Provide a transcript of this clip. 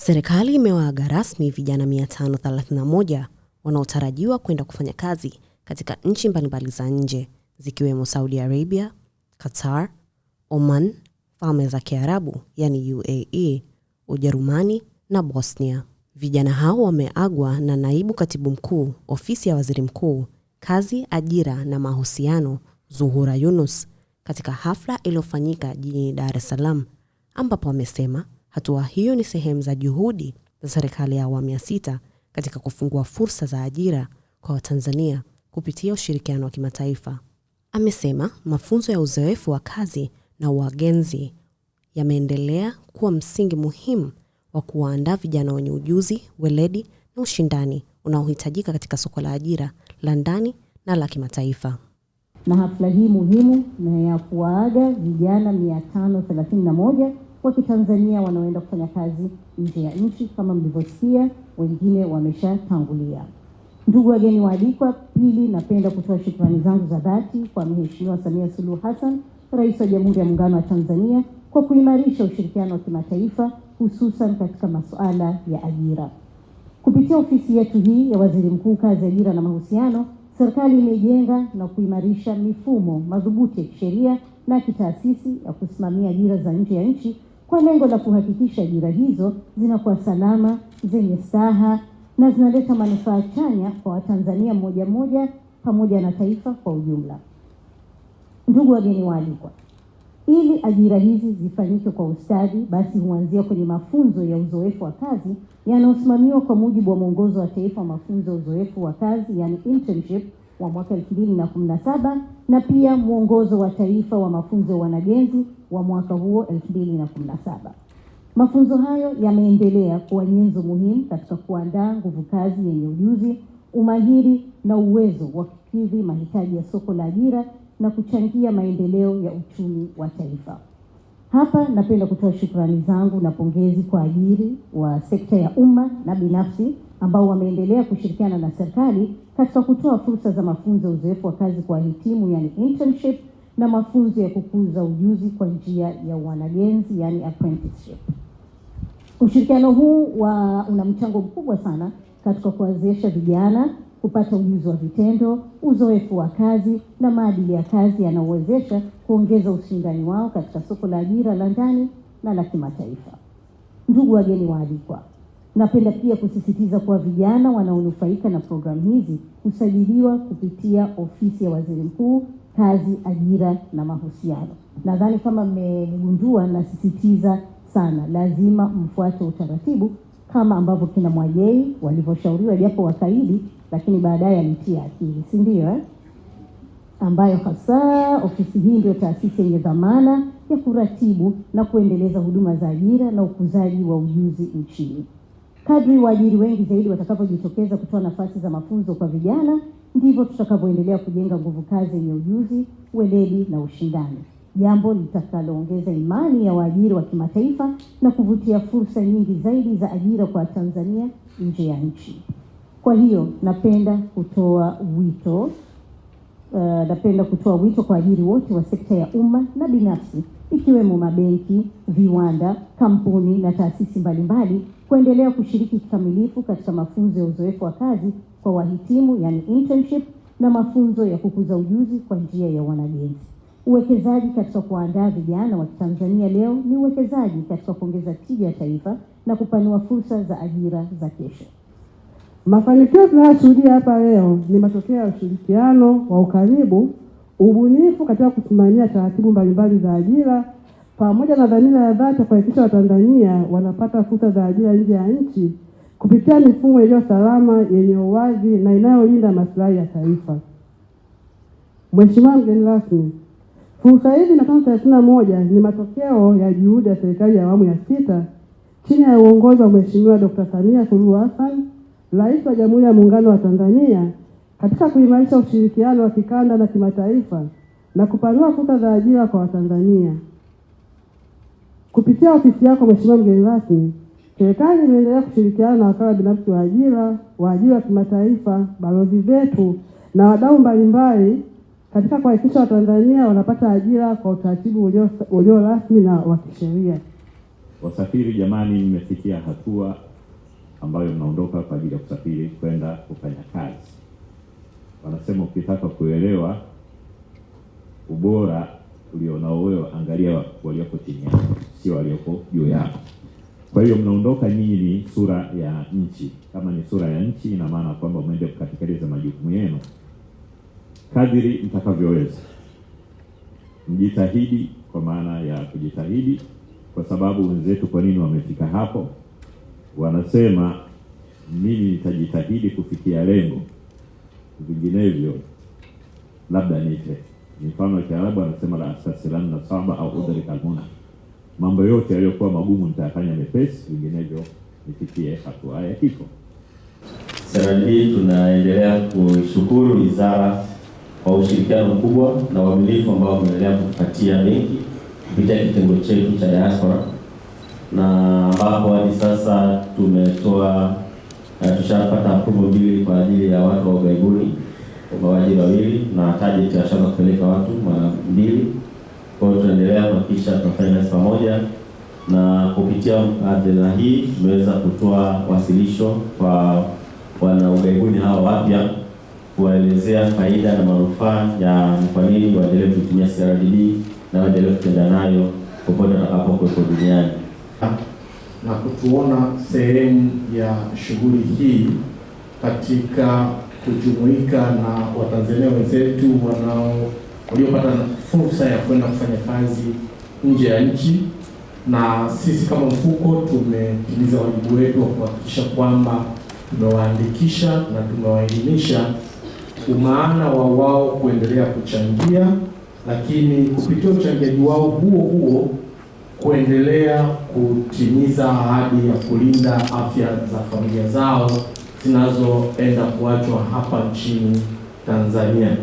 Serikali imewaaga rasmi vijana 531 wanaotarajiwa kwenda kufanya kazi katika nchi mbalimbali za nje zikiwemo Saudi Arabia, Qatar, Oman, Falme za Kiarabu yani UAE, Ujerumani na Bosnia. Vijana hao wameagwa na Naibu Katibu Mkuu, Ofisi ya Waziri Mkuu, Kazi, Ajira na Mahusiano, Zuhura Yunus, katika hafla iliyofanyika jijini Dar es Salaam, ambapo wamesema hatua hiyo ni sehemu za juhudi za serikali ya awamu ya 6 katika kufungua fursa za ajira kwa Watanzania kupitia ushirikiano wa kimataifa. Amesema mafunzo ya uzoefu wa kazi na uagenzi yameendelea kuwa msingi muhimu wa kuwaandaa vijana wenye ujuzi, weledi na ushindani unaohitajika katika soko la ajira la ndani na la kimataifa. Na hafla hii muhimu na ya kuwaaga vijana 531 wa Kitanzania wanaoenda kufanya kazi nje ya nchi, kama mlivyosikia wengine wameshatangulia. Ndugu wageni waalikwa, pili napenda kutoa shukrani zangu za dhati kwa Mheshimiwa Samia Suluhu Hassan, Rais wa Jamhuri ya Muungano wa Tanzania, kwa kuimarisha ushirikiano wa kimataifa hususan katika masuala ya ajira. Kupitia ofisi yetu hii ya Waziri Mkuu, Kazi, Ajira na Mahusiano, serikali imejenga na kuimarisha mifumo madhubuti ya kisheria na kitaasisi ya kusimamia ajira za nje ya nchi kwa lengo la kuhakikisha ajira hizo zinakuwa salama, zenye staha na zinaleta manufaa chanya kwa Watanzania mmoja mmoja pamoja na taifa kwa ujumla. Ndugu wageni waalikwa, ili ajira hizi zifanyike kwa ustadi, basi huanzia kwenye mafunzo ya uzoefu wa kazi yanayosimamiwa kwa mujibu wa mwongozo wa taifa wa mafunzo ya uzoefu wa kazi yani internship wa mwaka 2017 na pia mwongozo wa taifa wa mafunzo ya wanagenzi wa mwaka huo 2017. Mafunzo hayo yameendelea kuwa nyenzo muhimu katika kuandaa nguvu kazi yenye ujuzi, umahiri na uwezo wa kukidhi mahitaji ya soko la ajira na kuchangia maendeleo ya uchumi wa taifa. Hapa napenda kutoa shukrani zangu na pongezi kwa ajili wa sekta ya umma na binafsi ambao wameendelea kushirikiana na serikali katika kutoa fursa za mafunzo ya uzoefu wa kazi kwa wahitimu yani internship na mafunzo ya kukuza ujuzi kwa njia ya wanagenzi yani apprenticeship. Ushirikiano huu una mchango mkubwa sana katika kuwezesha vijana kupata ujuzi wa vitendo, uzoefu wa kazi na maadili ya kazi yanayowezesha kuongeza ushindani wao katika soko la ajira la ndani na la kimataifa. Ndugu wageni waalikwa, napenda pia kusisitiza kuwa vijana wanaonufaika na programu hizi husajiliwa kupitia Ofisi ya Waziri Mkuu, Kazi, Ajira na Mahusiano. Nadhani kama mmegundua, nasisitiza sana, lazima mfuate utaratibu kama ambavyo kina Mwajei walivyoshauriwa, japo wakaidi lakini baadaye alitia akili, si ndio? Ambayo hasa ofisi hii ndio taasisi yenye dhamana ya kuratibu na kuendeleza huduma za ajira na ukuzaji wa ujuzi nchini. Kadri waajiri wengi zaidi watakapojitokeza kutoa nafasi za mafunzo kwa vijana, ndivyo tutakavyoendelea kujenga nguvu kazi yenye ujuzi, weledi na ushindani, jambo litakaloongeza imani ya waajiri wa kimataifa na kuvutia fursa nyingi zaidi za ajira kwa Tanzania nje ya nchi. Kwa hiyo napenda kutoa wito kwa waajiri wote wa sekta ya umma na binafsi ikiwemo mabenki, viwanda, kampuni na taasisi mbalimbali kuendelea kushiriki kikamilifu katika mafunzo ya uzoefu wa kazi kwa wahitimu yani internship na mafunzo ya kukuza ujuzi kwa njia ya wanagenzi. Uwekezaji katika kuandaa vijana wa Tanzania leo ni uwekezaji katika kuongeza tija ya taifa na kupanua fursa za ajira za kesho. Mafanikio tunayoshuhudia hapa leo ni matokeo ya ushirikiano wa ukaribu, ubunifu katika kusimamia taratibu mbalimbali za ajira, pamoja na dhamira ya dhati kuhakikisha Watanzania wanapata fursa za ajira nje ya nchi kupitia mifumo iliyo salama, yenye uwazi na inayolinda maslahi ya taifa. Mheshimiwa mgeni rasmi, fursa hizi 531 ni matokeo ya juhudi ya serikali ya awamu ya 6 chini ya uongozi wa Mheshimiwa Dr. Samia Suluhu Hassan, Rais wa Jamhuri ya Muungano wa Tanzania, katika kuimarisha ushirikiano wa kikanda na kimataifa na kupanua fursa za ajira kwa Watanzania. Kupitia ofisi yako Mheshimiwa mgeni rasmi, serikali imeendelea kushirikiana na wakala binafsi wa ajira wa kimataifa, balozi zetu na wadau mbalimbali katika kuhakikisha Watanzania wanapata ajira kwa utaratibu ulio rasmi na wa kisheria. Wasafiri jamani, mmefikia hatua ambayo mnaondoka kwa ajili ya kusafiri kwenda kufanya kazi. Wanasema ukitaka kuelewa ubora ulionao wewe, angalia walioko chini yako, sio walioko juu yako. Kwa hiyo mnaondoka nyinyi ni sura ya nchi. Kama ni sura ya nchi, ina maana kwamba mwende kutekeleza majukumu yenu kadiri mtakavyoweza. Mjitahidi, kwa maana ya kujitahidi, kwa sababu wenzetu kwa nini wamefika hapo? Wanasema mimi nitajitahidi kufikia lengo, vinginevyo labda nife. Mfano wa Kiarabu anasema la astasilan na saba au udhari kalmuna. Mambo yote yaliyokuwa magumu nitayafanya mepesi, vinginevyo nifikie hatua ya kifo. CRDB tunaendelea kushukuru wizara kwa ushirikiano mkubwa na uaminifu ambao umeendelea kutupatia benki kupitia kitengo chetu cha diaspora, na ambapo hadi sasa tushapata approval mbili kwa ajili ya watu wa ughaibuni, waajiri 2, na target ya shamba kupeleka watu 2. Kwa hiyo tunaendelea kuhakikisha tunafanya kazi pamoja, na kupitia adhana hii tumeweza kutoa wasilisho kwa wana ughaibuni hawa wapya, kuwaelezea faida na manufaa ya kwa nini waendelee kutumia CRDB na waendelee kutenda nayo popote watakapokuwepo duniani, na kutuona sehemu ya shughuli hii katika kujumuika na Watanzania wenzetu waliopata fursa ya kwenda kufanya kazi nje ya nchi. Na sisi kama mfuko tumetimiza wajibu wetu wa kuhakikisha kwamba tumewaandikisha na tumewaelimisha umaana wa wao kuendelea kuchangia, lakini kupitia uchangiaji wao huo kuendelea kutimiza ahadi ya kulinda afya za familia zao zinazoenda kuachwa hapa nchini Tanzania.